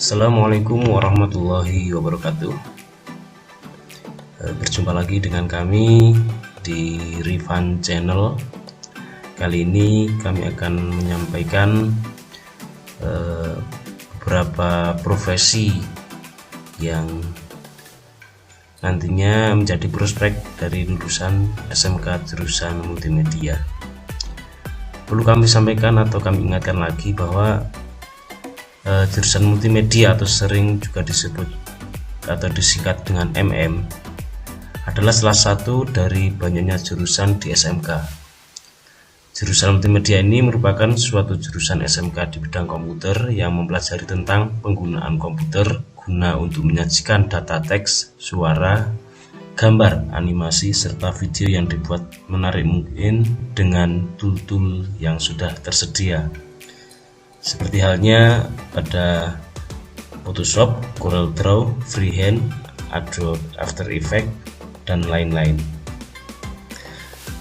Assalamualaikum warahmatullahi wabarakatuh. Berjumpa lagi dengan kami di Rifan Channel. Kali ini kami akan menyampaikan beberapa profesi yang nantinya menjadi prospek dari lulusan SMK jurusan multimedia. Perlu kami sampaikan atau kami ingatkan lagi bahwa jurusan multimedia atau sering juga disebut atau disingkat dengan MM adalah salah satu dari banyaknya jurusan di SMK. Jurusan multimedia ini merupakan suatu jurusan SMK di bidang komputer yang mempelajari tentang penggunaan komputer guna untuk menyajikan data teks, suara, gambar, animasi, serta video yang dibuat menarik mungkin dengan tool-tool yang sudah tersedia. Seperti halnya pada Photoshop, CorelDRAW, Freehand, Adobe After Effects, dan lain-lain.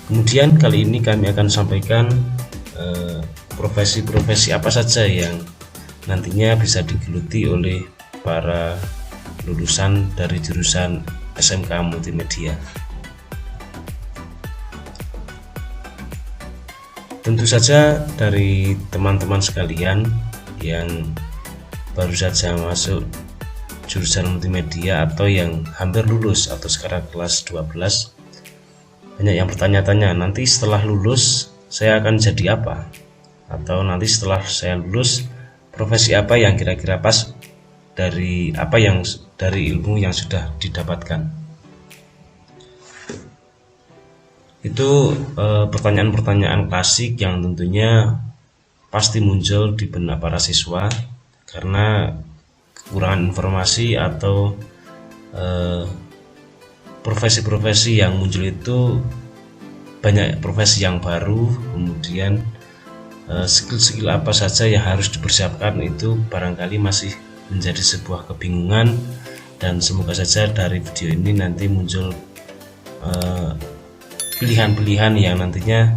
Kemudian kali ini kami akan sampaikan profesi-profesi apa saja yang nantinya bisa digeluti oleh para lulusan dari jurusan SMK Multimedia. Tentu saja dari teman-teman sekalian yang baru saja masuk jurusan multimedia atau yang hampir lulus atau sekarang kelas 12, banyak yang bertanya-tanya, nanti setelah lulus saya akan jadi apa? Atau nanti setelah saya lulus profesi apa yang kira-kira pas dari ilmu yang sudah didapatkan? Itu pertanyaan-pertanyaan klasik yang tentunya pasti muncul di benak para siswa karena kekurangan informasi atau profesi-profesi yang muncul itu banyak profesi yang baru, kemudian skill-skill apa saja yang harus dipersiapkan itu barangkali masih menjadi sebuah kebingungan, dan semoga saja dari video ini nanti muncul pilihan-pilihan yang nantinya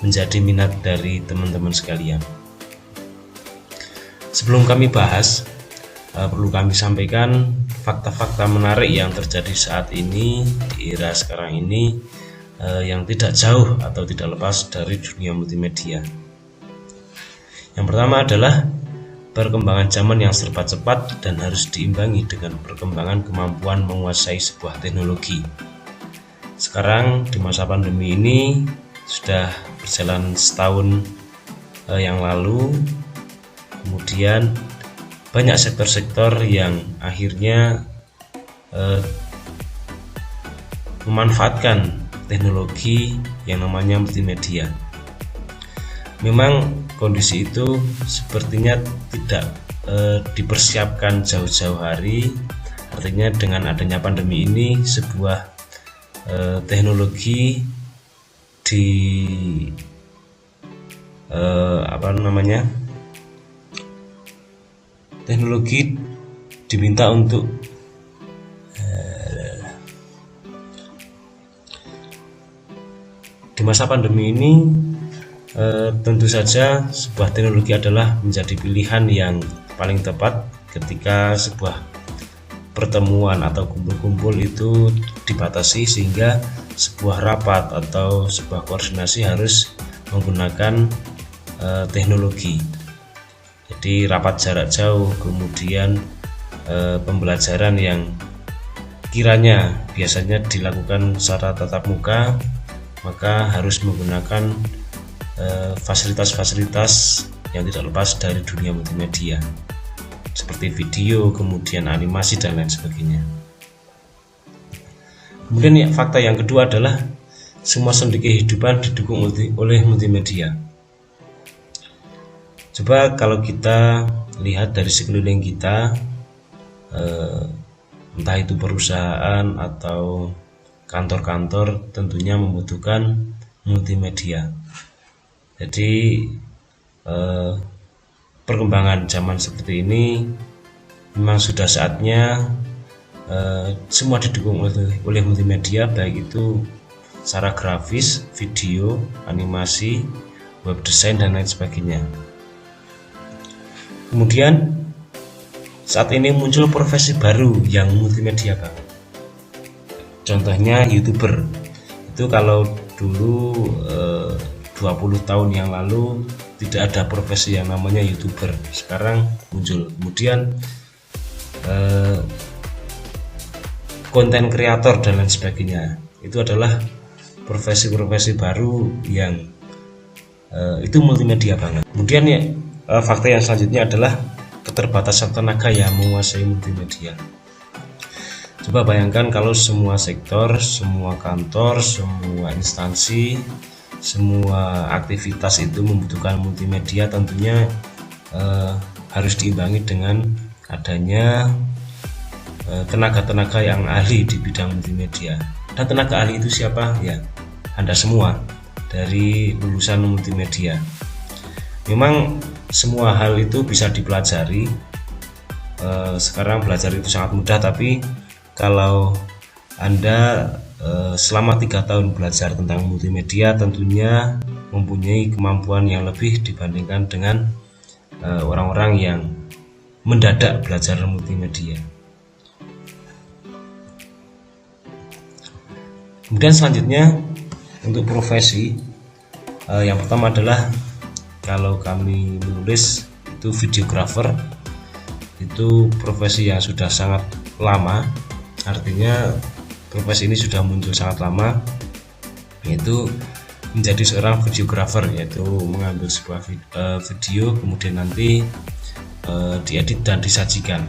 menjadi minat dari teman-teman sekalian. Sebelum kami bahas, perlu kami sampaikan fakta-fakta menarik yang terjadi saat ini di era sekarang ini yang tidak jauh atau tidak lepas dari dunia multimedia. Yang pertama adalah perkembangan zaman yang serba cepat dan harus diimbangi dengan perkembangan kemampuan menguasai sebuah teknologi. Sekarang di masa pandemi ini sudah berjalan setahun yang lalu, kemudian banyak sektor-sektor yang akhirnya memanfaatkan teknologi yang namanya multimedia. Memang kondisi itu sepertinya tidak dipersiapkan jauh-jauh hari, artinya dengan adanya pandemi ini sebuah teknologi teknologi diminta untuk di masa pandemi ini tentu saja sebuah teknologi adalah menjadi pilihan yang paling tepat ketika sebuah pertemuan atau kumpul-kumpul itu dibatasi, sehingga sebuah rapat atau sebuah koordinasi harus menggunakan teknologi. Jadi rapat jarak jauh, kemudian pembelajaran yang kiranya biasanya dilakukan secara tatap muka, maka harus menggunakan fasilitas-fasilitas yang tidak lepas dari dunia multimedia seperti video, kemudian animasi, dan lain sebagainya. Kemudian fakta yang kedua adalah semua sendi kehidupan didukung oleh multimedia. Coba kalau kita lihat dari sekeliling kita, entah itu perusahaan atau kantor-kantor tentunya membutuhkan multimedia. Jadi perkembangan zaman seperti ini memang sudah saatnya semua didukung oleh multimedia, baik itu secara grafis, video, animasi, web design, dan lain sebagainya. Kemudian saat ini muncul profesi baru yang multimedia banget. Contohnya YouTuber. Itu kalau dulu 20 tahun yang lalu tidak ada profesi yang namanya YouTuber, sekarang muncul. Kemudian konten kreator dan lain sebagainya, itu adalah profesi-profesi baru yang itu multimedia banget. Kemudian ya, fakta yang selanjutnya adalah keterbatasan tenaga yang menguasai multimedia. Coba bayangkan kalau semua sektor, semua kantor, semua instansi, semua aktivitas itu membutuhkan multimedia, tentunya harus diimbangi dengan adanya tenaga-tenaga yang ahli di bidang multimedia. Dan tenaga ahli itu siapa? Ya, Anda semua dari lulusan multimedia. Memang semua hal itu bisa dipelajari. Sekarang belajar itu sangat mudah, tapi kalau Anda selama 3 tahun belajar tentang multimedia, tentunya mempunyai kemampuan yang lebih dibandingkan dengan orang-orang yang mendadak belajar multimedia. Kemudian selanjutnya untuk profesi, yang pertama adalah kalau kami menulis itu videographer. Itu profesi yang sudah sangat lama, artinya profesi ini sudah muncul sangat lama, yaitu menjadi seorang videographer, yaitu mengambil sebuah video kemudian nanti diedit dan disajikan.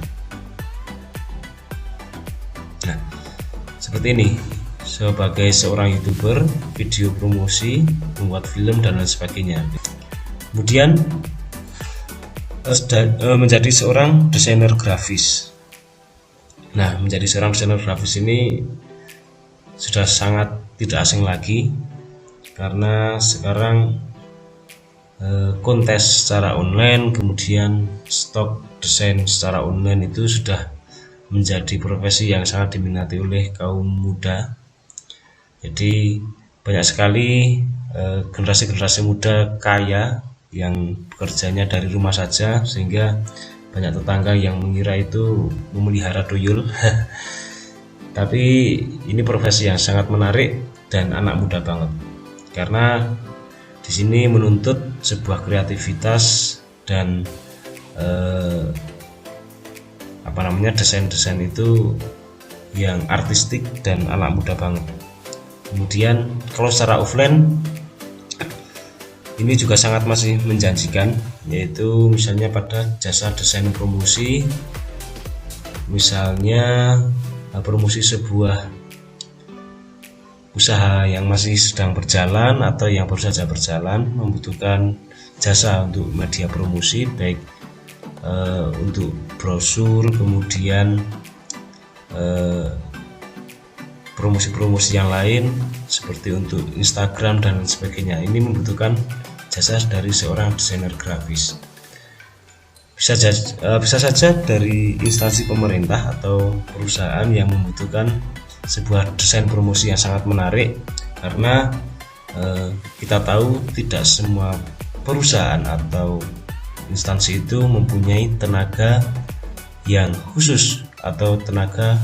Nah, seperti ini. Sebagai seorang YouTuber, video promosi, membuat film dan lain sebagainya. Kemudian menjadi seorang desainer grafis. Nah, menjadi seorang desainer grafis ini sudah sangat tidak asing lagi, karena sekarang kontes secara online, kemudian stok desain secara online itu sudah menjadi profesi yang sangat diminati oleh kaum muda. Jadi banyak sekali generasi-generasi muda kaya yang bekerjanya dari rumah saja, sehingga banyak tetangga yang mengira itu memelihara tuyul. Tapi ini profesi yang sangat menarik dan anak muda banget, karena di sini menuntut sebuah kreativitas dan desain-desain itu yang artistik dan anak muda banget. Kemudian kalau secara offline ini juga sangat masih menjanjikan, yaitu misalnya pada jasa desain promosi, misalnya promosi sebuah usaha yang masih sedang berjalan atau yang baru saja berjalan, membutuhkan jasa untuk media promosi, baik untuk brosur, kemudian promosi-promosi yang lain seperti untuk Instagram dan sebagainya. Ini membutuhkan jasa dari seorang desainer grafis. Bisa saja dari instansi pemerintah atau perusahaan yang membutuhkan sebuah desain promosi yang sangat menarik, karena kita tahu tidak semua perusahaan atau instansi itu mempunyai tenaga yang khusus atau tenaga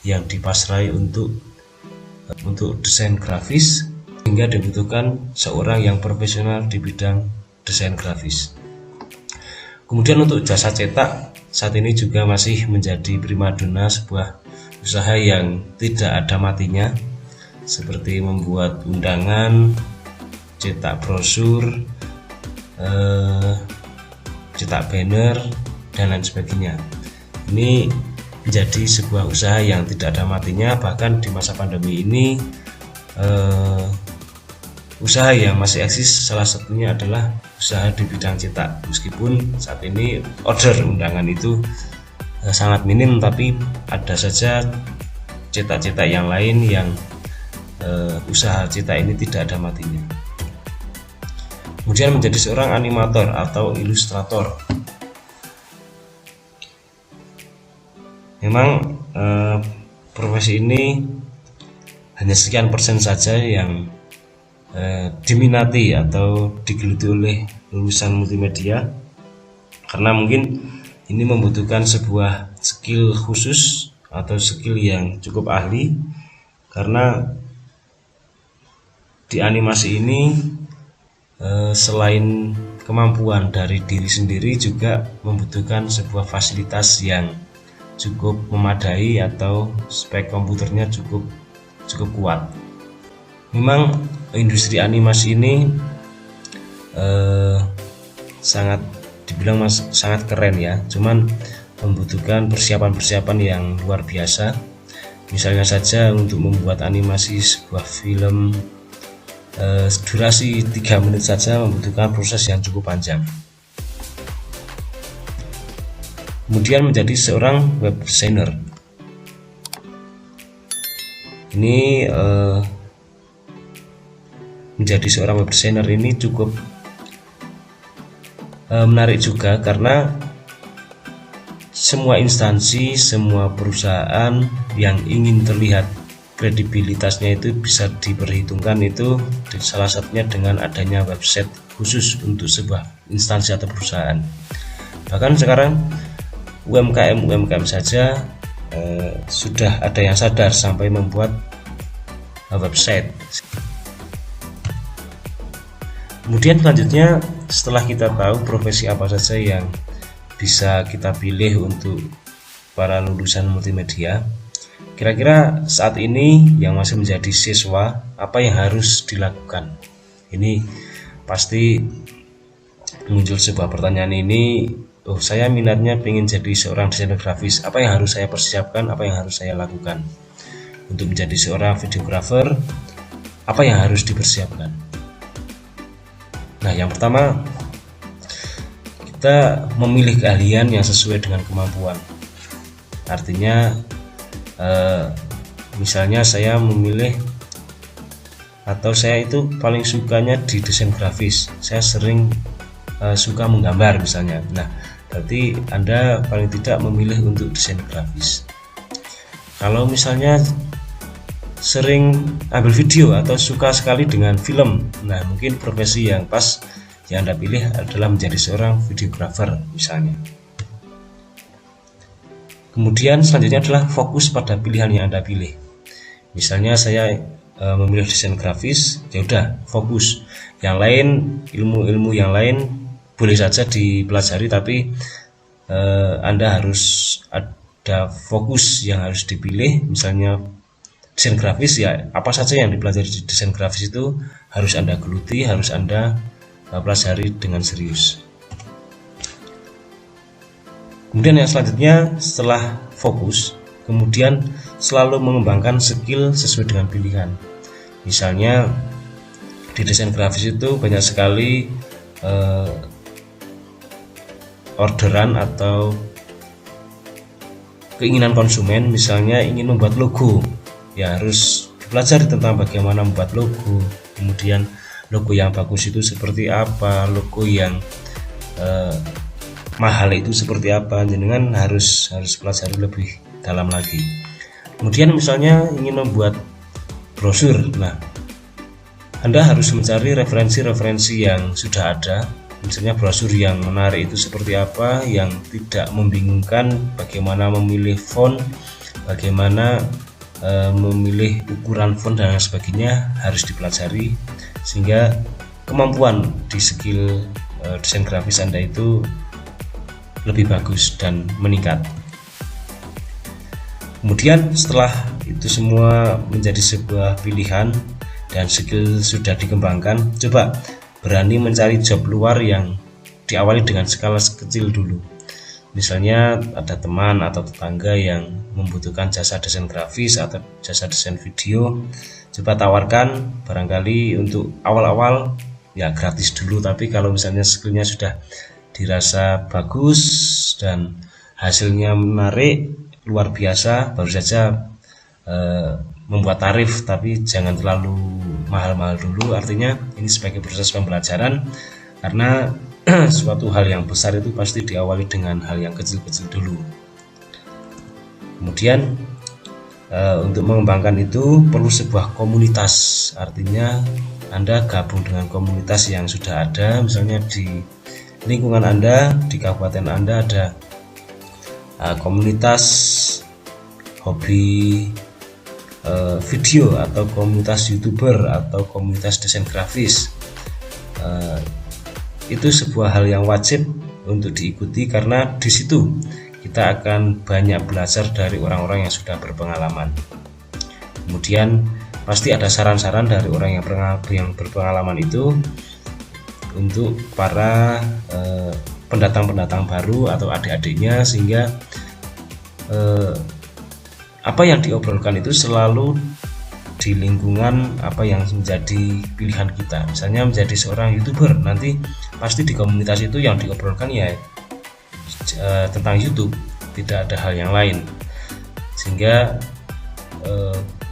yang dipasrai untuk desain grafis, sehingga dibutuhkan seorang yang profesional di bidang desain grafis. Kemudian untuk jasa cetak, saat ini juga masih menjadi primadona sebuah usaha yang tidak ada matinya, seperti membuat undangan, cetak brosur, cetak banner dan lain sebagainya. Ini menjadi sebuah usaha yang tidak ada matinya. Bahkan di masa pandemi ini usaha yang masih eksis salah satunya adalah usaha di bidang cetak. Meskipun saat ini order undangan itu sangat minim, tapi ada saja cetak-cetak yang lain yang usaha cetak ini tidak ada matinya. Kemudian menjadi seorang animator atau ilustrator. Memang profesi ini hanya sekian persen saja yang diminati atau digeluti oleh lulusan multimedia, karena mungkin Ini membutuhkan sebuah skill khusus atau skill yang cukup ahli, karena di animasi ini selain kemampuan dari diri sendiri juga membutuhkan sebuah fasilitas yang cukup memadai atau spek komputernya cukup kuat. Memang industri animasi ini sangat keren ya, cuman membutuhkan persiapan yang luar biasa. Misalnya saja untuk membuat animasi sebuah film durasi 3 menit saja membutuhkan proses yang cukup panjang. Kemudian menjadi seorang web designer, ini menjadi seorang web designer ini cukup menarik juga, karena semua instansi, semua perusahaan yang ingin terlihat kredibilitasnya itu bisa diperhitungkan, itu salah satunya dengan adanya website khusus untuk sebuah instansi atau perusahaan. Bahkan sekarang UMKM saja sudah ada yang sadar sampai membuat website. Kemudian selanjutnya, setelah kita tahu profesi apa saja yang bisa kita pilih untuk para lulusan multimedia, kira-kira saat ini yang masih menjadi siswa, apa yang harus dilakukan? Ini pasti muncul sebuah pertanyaan ini, saya minatnya ingin jadi seorang desainer grafis, apa yang harus saya persiapkan, apa yang harus saya lakukan? Untuk menjadi seorang videografer, apa yang harus dipersiapkan? Nah, yang pertama, kita memilih keahlian yang sesuai dengan kemampuan. Artinya misalnya saya memilih, atau saya itu paling sukanya di desain grafis, saya sering suka menggambar misalnya. Nah, berarti Anda paling tidak memilih untuk desain grafis. Kalau misalnya sering ambil video atau suka sekali dengan film, nah mungkin profesi yang pas yang Anda pilih adalah menjadi seorang videografer misalnya. Kemudian selanjutnya adalah fokus pada pilihan yang Anda pilih. Misalnya saya memilih desain grafis, ya udah fokus. Yang lain, ilmu-ilmu yang lain boleh saja dipelajari, tapi Anda harus ada fokus yang harus dipilih. Misalnya desain grafis, ya apa saja yang dipelajari di desain grafis itu harus Anda geluti, harus Anda pelajari dengan serius. Kemudian yang selanjutnya, setelah fokus, kemudian selalu mengembangkan skill sesuai dengan pilihan. Misalnya di desain grafis itu banyak sekali orderan atau keinginan konsumen, misalnya ingin membuat logo, ya harus dipelajari tentang bagaimana membuat logo, kemudian logo yang bagus itu seperti apa, logo yang mahal itu seperti apa, jenengan harus pelajari lebih dalam lagi. Kemudian misalnya ingin membuat brosur, nah Anda harus mencari referensi-referensi yang sudah ada, misalnya brosur yang menarik itu seperti apa, yang tidak membingungkan, bagaimana memilih font, bagaimana memilih ukuran font dan sebagainya harus dipelajari, sehingga kemampuan di skill desain grafis Anda itu lebih bagus dan meningkat. Kemudian setelah itu semua menjadi sebuah pilihan dan skill sudah dikembangkan, coba berani mencari job luar yang diawali dengan skala kecil dulu. Misalnya ada teman atau tetangga yang membutuhkan jasa desain grafis atau jasa desain video, coba tawarkan, barangkali untuk awal-awal ya gratis dulu, tapi kalau misalnya skillnya sudah dirasa bagus dan hasilnya menarik luar biasa, baru saja membuat tarif, tapi jangan terlalu mahal-mahal dulu. Artinya ini sebagai proses pembelajaran, karena suatu hal yang besar itu pasti diawali dengan hal yang kecil-kecil dulu. Kemudian untuk mengembangkan itu perlu sebuah komunitas, artinya Anda gabung dengan komunitas yang sudah ada. Misalnya di lingkungan Anda, di kabupaten Anda ada komunitas hobi video atau komunitas YouTuber atau komunitas desain grafis. Itu sebuah hal yang wajib untuk diikuti karena di situ kita akan banyak belajar dari orang-orang yang sudah berpengalaman. Kemudian pasti ada saran-saran dari orang yang berpengalaman itu untuk para pendatang-pendatang baru atau adik-adiknya, sehingga apa yang diobrolkan itu selalu di lingkungan apa yang menjadi pilihan kita. Misalnya menjadi seorang YouTuber, nanti pasti di komunitas itu yang diobrolkan ya tentang YouTube, tidak ada hal yang lain, sehingga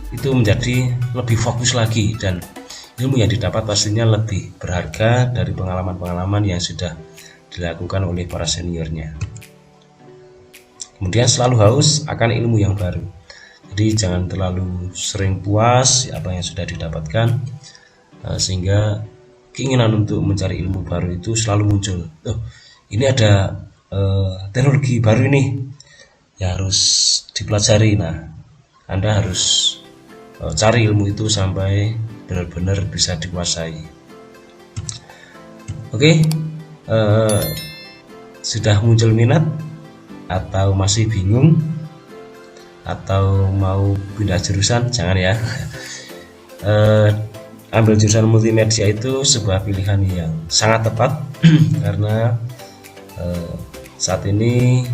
itu menjadi lebih fokus lagi, dan ilmu yang didapat pastinya lebih berharga dari pengalaman-pengalaman yang sudah dilakukan oleh para seniornya. Kemudian selalu haus akan ilmu yang baru. Jadi jangan terlalu sering puas apa yang sudah didapatkan, sehingga keinginan untuk mencari ilmu baru itu selalu muncul. Ini ada teknologi baru ini ya, harus dipelajari. Nah, Anda harus cari ilmu itu sampai benar-benar bisa dikuasai. Oke, sudah muncul minat atau masih bingung atau mau pindah jurusan? Jangan ya. Ambil jurusan multimedia itu sebuah pilihan yang sangat tepat karena saat ini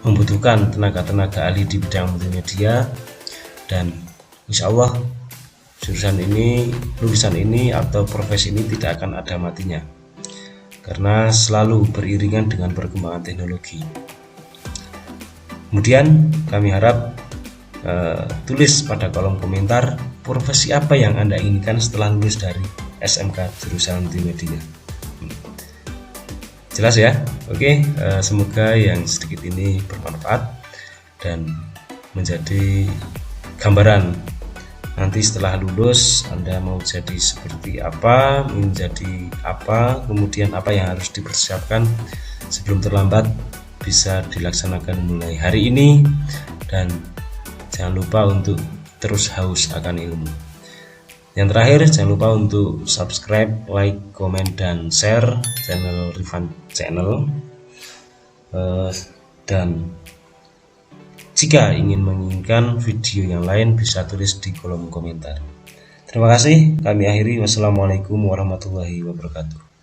membutuhkan tenaga-tenaga ahli di bidang multimedia, dan insya Allah jurusan ini, lulusan ini atau profesi ini tidak akan ada matinya karena selalu beriringan dengan perkembangan teknologi. Kemudian kami harap tulis pada kolom komentar profesi apa yang Anda inginkan setelah lulus dari SMK jurusan multimedia. Jelas ya? Oke, semoga yang sedikit ini bermanfaat dan menjadi gambaran nanti setelah lulus Anda mau jadi seperti apa, menjadi apa, kemudian apa yang harus dipersiapkan sebelum terlambat, bisa dilaksanakan mulai hari ini. Dan jangan lupa untuk terus haus akan ilmu. Yang terakhir, jangan lupa untuk subscribe, like, komen, dan share channel Rifan Channel. Dan jika ingin menginginkan video yang lain bisa tulis di kolom komentar. Terima kasih, kami akhiri. Wassalamualaikum warahmatullahi wabarakatuh.